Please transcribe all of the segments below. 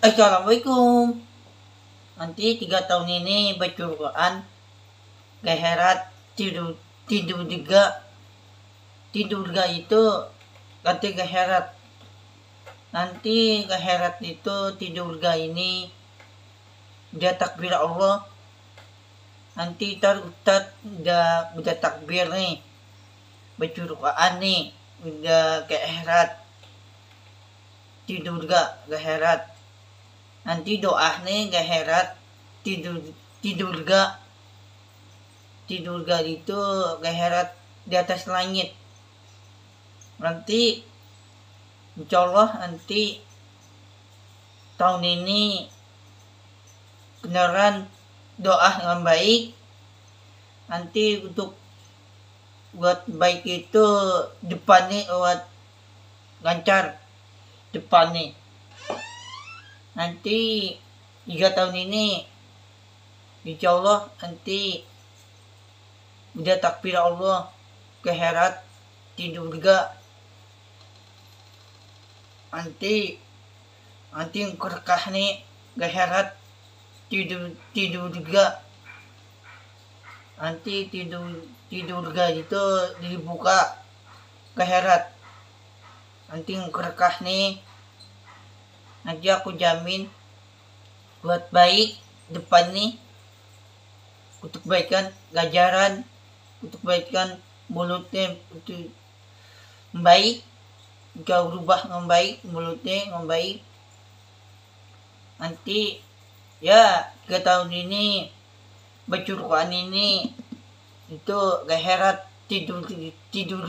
Assalamualaikum. Nanti 3 tahun ini baca Quran, gak herat, tidur juga. Tidur gak itu nanti gak herat. Nanti gak herat itu tidur gak ini dia takbir Allah. Nanti ntar Ustad udah takbir nih, baca Quran nih, udah gak herat. Tidur gak herat. Nanti doa nih gak herat, tidur gak itu gak herat di atas langit. Nanti insyaallah nanti tahun ini beneran doa yang baik. Nanti untuk buat baik itu depannya buat lancar depannya. Nanti 3 tahun ini insyaallah nanti udah takbir Allah ke herat, tidur juga. Nanti kerekah nih ke herat, tidur juga. Nanti tidur juga itu dibuka ke herat. Nanti kerekah nih, nanti aku jamin buat baik depan nih, untuk kebaikan gajaran, untuk kebaikan mulutnya itu baik, jika berubah membaik, mulutnya membaik. Nanti ya 3 tahun ini baca Quran ini itu gak herat, tidur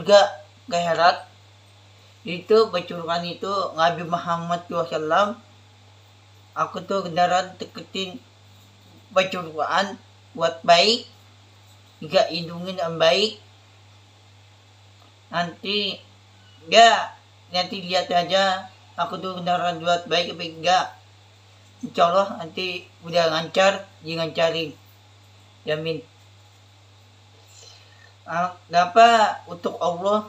gak herat. Itu baca Quran itu Nabi Muhammad SAW. Aku tuh kendaraan deketin baca Quran buat baik, juga hidungin yang baik. Nanti lihat aja aku tuh kendaraan buat baik apa enggak. Insyaallah nanti udah lancar, dilancarin, jamin. Kenapa untuk Allah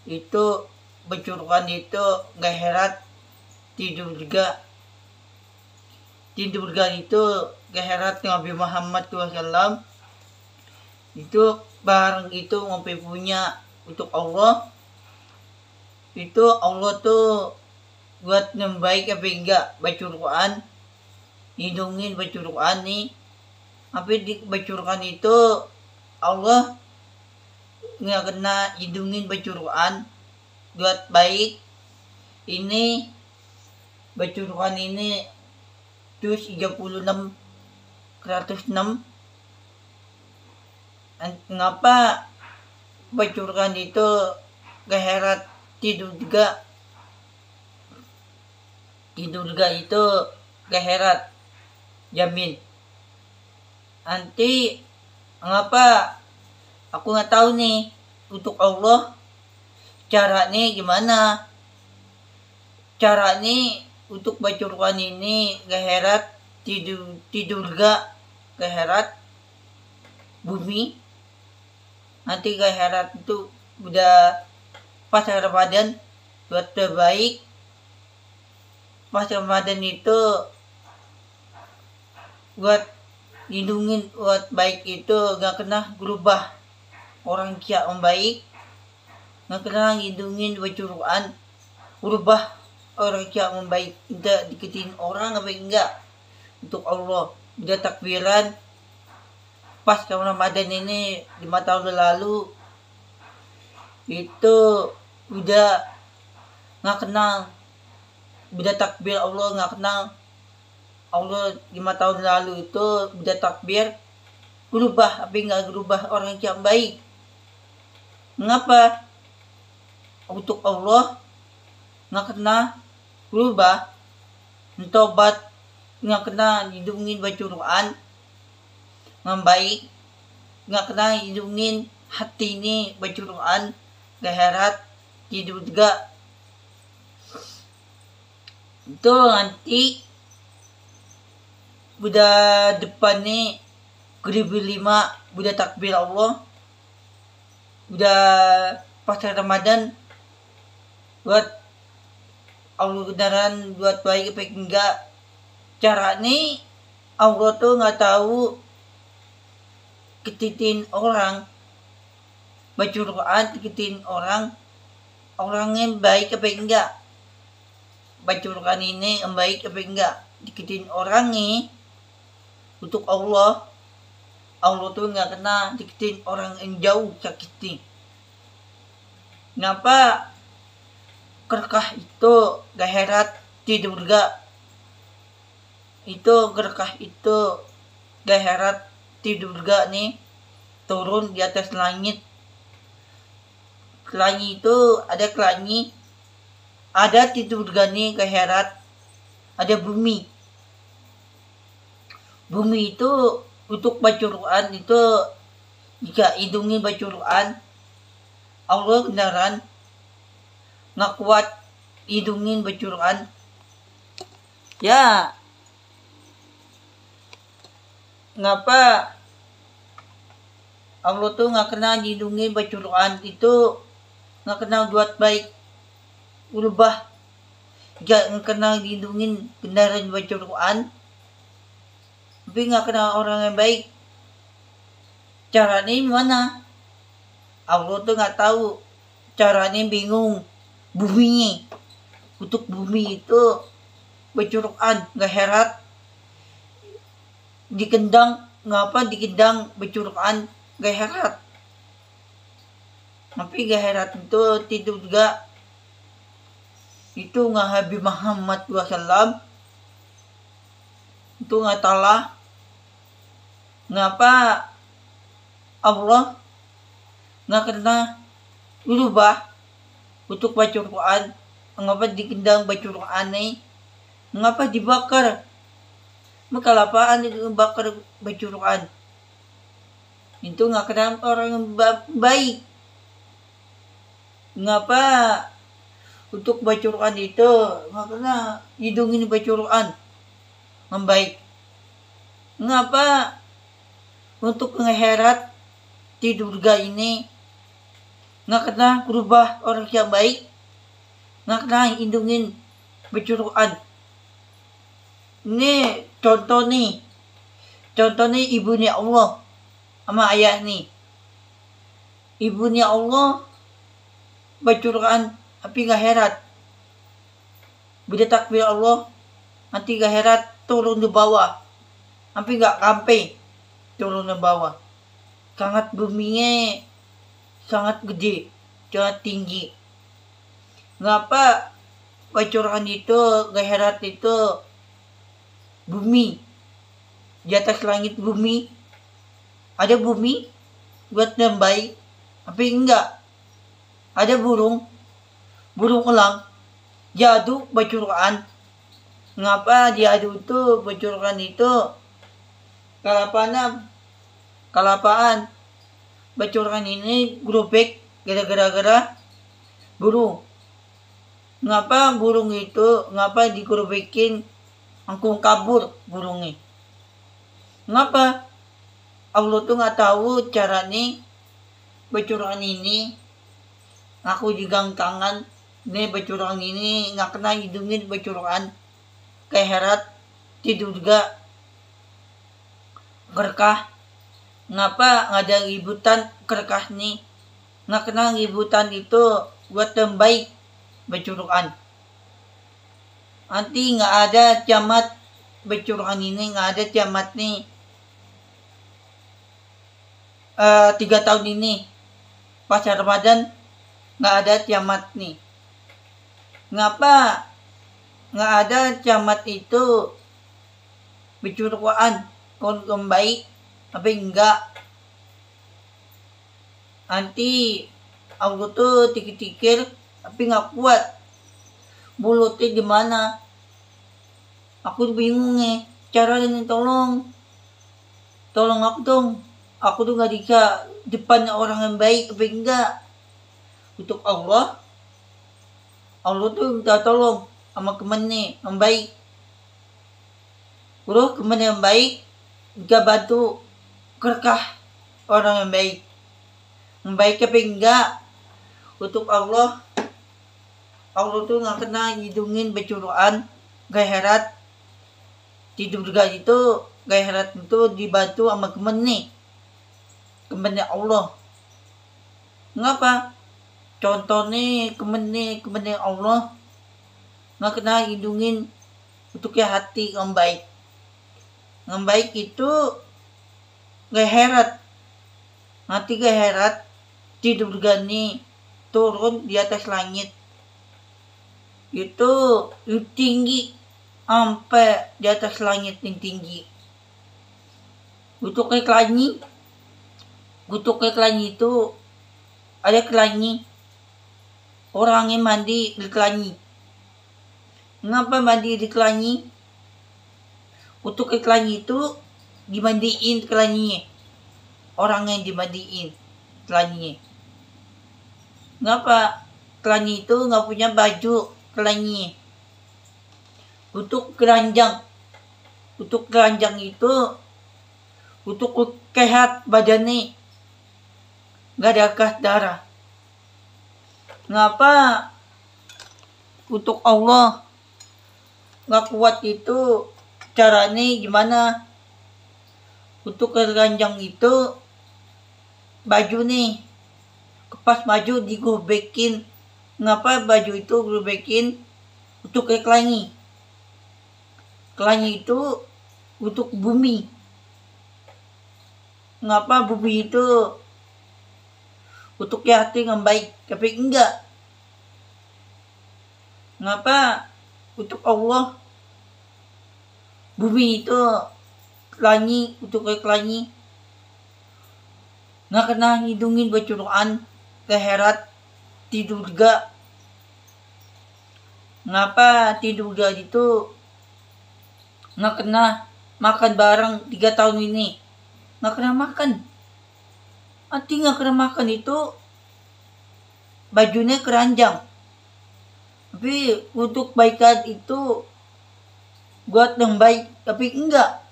itu baca Quran itu gak herat, tidur juga itu gak herat. Nabi Muhammad SAW itu barang itu ngopi punya untuk Allah. Itu Allah tuh buat yang baik apa enggak baca Quran, hidungin baca Quran nih. Tapi di baca Quran itu Allah nggak kena hidungin baca Quran buat baik. Ini baca Quran ini 36 106. Kenapa baca Quran itu gak herat, tidur juga itu gak herat, jamin. Nanti ngapa aku nggak tahu nih untuk Allah caranya gimana. Caranya untuk baca Quran ini gak herat, tidur gak herat, bumi. Nanti gak herat itu udah pas Ramadan buat terbaik. Pas Ramadan itu buat lindungin buat baik itu gak kena berubah orang kia membaik, gak kena lindungin baca Quran berubah orang kia membaik. Tidak diketin orang apa enggak. Untuk Allah udah takbiran pas Ramadan ini 5 tahun lalu itu udah gak kenal, udah takbir Allah gak kenal. Allah 5 tahun lalu itu udah takbir berubah tapi nggak berubah orang yang baik. Mengapa? Untuk Allah nggak kena berubah, mentobat nggak kena hidungin baca Quran yang baik, nggak kena hidungin hati ini baca Quran gak herat, tidur juga. Itu nanti udah depan nih 2005 udah takbir Allah, udah pas Ramadan buat Allah beneran buat baik apa enggak. Cara nih Allah tuh nggak tahu ketitin orang baca Quran, ketitin orangnya baik apa enggak. Baca Quran ini yang baik apa enggak, dikitin orangnya untuk Allah tuh nggak kena dikitin orang yang jauh sakitnya. Kenapa kerkah itu gaherat di durga, itu kerkah itu gaherat di durga nih turun di atas langit. Kelanyi itu ada kelanyi, ada di durga nih gaherat, ada bumi. Bumi itu untuk baca Quran itu, jika hidungnya baca Quran, Allah beneran nggak kuat hidungin baca Quran. Ya, ngapa Allah tuh nggak kena hidungin baca Quran itu, nggak kena buat baik berubah. Jangan kena hidungin beneran baca Quran, tapi nggak kena orang yang baik. Caranya gimana? Allah tuh nggak tahu. Caranya bingung. Buminya, untuk bumi itu baca Quran nggak herat. Dikendang, ngapa dikendang baca Quran nggak herat. Tapi nggak herat itu tidur juga. Itu nggak Habib Muhammad SAW. Itu nggak talah. Ngapa Allah nggak kena berubah untuk baca Quran? Mengapa dikendang baca Quran nih? Mengapa dibakar? Mekalapaan dibakar baca Quran? Itu nggak kena orang yang baik. Mengapa untuk baca Quran itu nggak kena hidungin baca Quran yang baik? Mengapa untuk ngeherat di durga ini nggak kena berubah orang yang baik, nggak kena hidungin baca Quran? Ini contoh nih ibunya Allah sama ayah nih. Ibunya Allah baca Quran tapi nggak herat. Bila takbir Allah nanti nggak herat, turun di bawah, tapi nggak sampai turun ke bawah. Sangat buminya sangat gede, sangat tinggi. Ngapa baca Quran itu nggak herat? Itu bumi, di atas langit bumi, ada bumi buat yang baik, tapi enggak. Ada burung elang jadu baca Quran. Ngapa jadu itu baca Quran itu kalapaan baca Quran ini grobek gara-gara burung. Ngapa burung itu digerobekin angkung kabur burungnya? Ngapa Allah tuh nggak tahu cara nih baca Quran ini? Aku jigang tangan nih baca Quran ini nggak kena hidungin baca Quran kayak herat tidur juga berkah. Ngapa nggak ada ributan kerkah nih? Nggak kena ributan itu buat yang baik baca Quran. Nanti nggak ada kiamat baca Quran ini, nggak ada kiamat nih. 3 tahun ini pas Ramadan nggak ada kiamat nih. Ngapa nggak ada kiamat itu baca Quran orang baik? Tapi enggak. Nanti Allah tuh tikir-tikir tapi nggak kuat. Mulutnya gimana? Aku bingung nih. Caranya tolong aku dong. Aku tuh nggak bisa depan orang yang baik tapi enggak. Untuk Allah tuh minta tolong sama temen nih yang baik. Bro, temen yang baik juga bantu kerkah orang yang baik. Yang baik tapi enggak. Untuk Allah Allah tuh nggak kena hidungin becuruan gaherat di surga itu. Gaherat itu dibantu sama kemennya Allah. Ngapa? Contohnya kemennya Allah nggak kena hidungin untuk ya hati yang baik. Yang baik itu gaherat. Nanti gaherat di surga nih turun di atas langit. Itu tinggi sampai di atas langit yang tinggi. Untuk kelanyi itu ada kelanyi. Orangnya mandi di kelanyi. Ngapa mandi di kelanyi? Untuk kelanyi itu dimandiin kelanyinya. Orang yang dimandiin kelanyinya. Ngapa? Kelanyi itu nggak punya baju kelanyinya. Untuk keranjang itu untuk kehat badannya nggak ada kas darah. Ngapa? Untuk Allah nggak kuat itu caranya gimana? Untuk keranjang itu baju nih kepas baju digobekin. Ngapa baju itu gobekin? Untuk kelanyi. Kelanyi itu untuk bumi. Ngapa bumi itu untuk hati yang baik? Tapi enggak. Ngapa? Untuk Allah bumi itu kelanyi, untuk kelanyi nggak kena hidungin becuruan gaherat di surga. Ngapa di surga itu nggak kena makan bareng 3 tahun ini? Nggak kena makan. Nanti nggak kena makan itu bajunya keranjang. Tapi untuk baikan itu buat yang baik. Tapi enggak.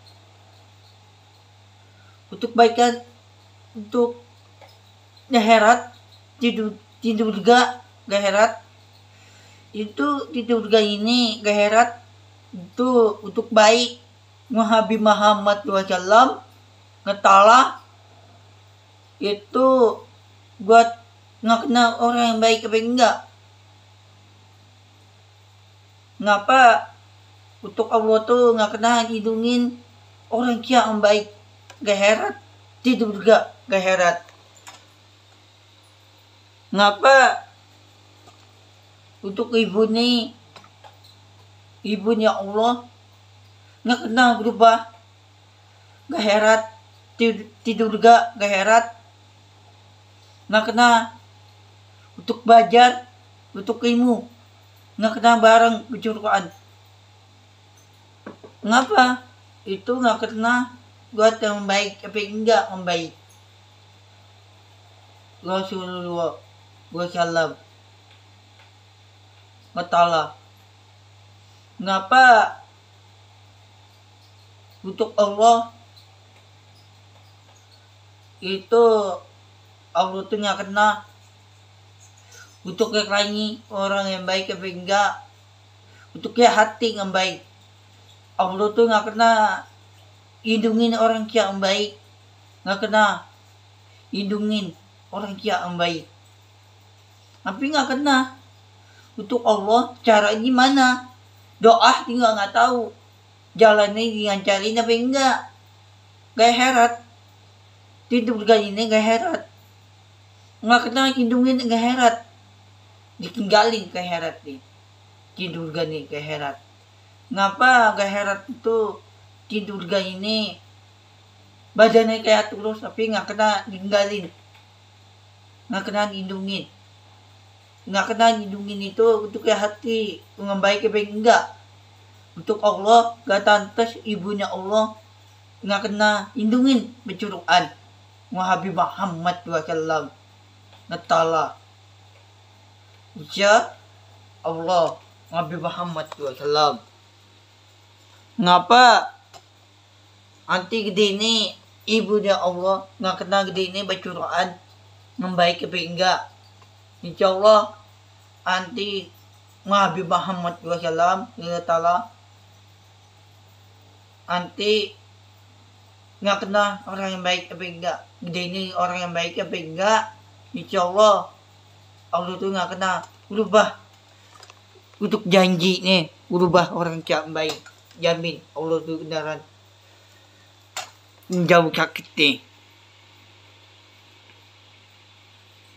Untuk baikan untuk gaherat di surga gaherat itu di surga ini gaherat itu untuk baik. Nabi Muhammad SAW ngetalah itu buat nggak kenal orang yang baik apa enggak. Ngapa? Untuk Allah tuh nggak kena hidungin orang yang baik gaherat di surga gaherat. Ngapa? Untuk ibunya Allah nggak kena berubah gaherat di surga gaherat. Nggak kena untuk belajar, untuk ilmu, nggak kena bareng kejuruan. Ngapa? Itu nggak kena buat yang baik tapi enggak membaik. Rasulullah SAW Ta'ala. Ngapa? Untuk Allah itu Allah tuh nggak kena untuk kelanyi orang yang baik tapi enggak. Untuk hati yang baik Allah tuh nggak kena hidungin orang yang baik. Nggak kena hidungin orang yang baik. Tapi nggak kena untuk Allah cara gimana? Doa tinggal nggak tahu. Jalannya dengan cari tapi enggak. Gaherat di surga ini gaherat. Nggak kena hidungin gaherat. Ditinggalin gaherat di surga ini gaherat. Ngapa gaherat itu di surga ini badannya kayak terus tapi nggak kena tinggalin. Nggak kena hidungin. Nggak kena hidungin itu untuk hati membaik apa enggak. Untuk Allah gak tantas ibunya Allah nggak kena hidungin becuruan. Nabi Muhammad SAW Ta'ala. Ya Allah Nabi Muhammad SAW. Ngapa? Anti gede ini ibunya Allah nggak kena gede ini becuruan membaik apa enggak. Insya Allah anti Nabi Muhammad SAW nanti nggak kena orang yang baik apa enggak, gede ini orang yang baik apa enggak, insya Allah Allah tuh nggak kena berubah untuk janji nih, berubah orang yang baik, jamin Allah tuh beneran menjauh sakit nih.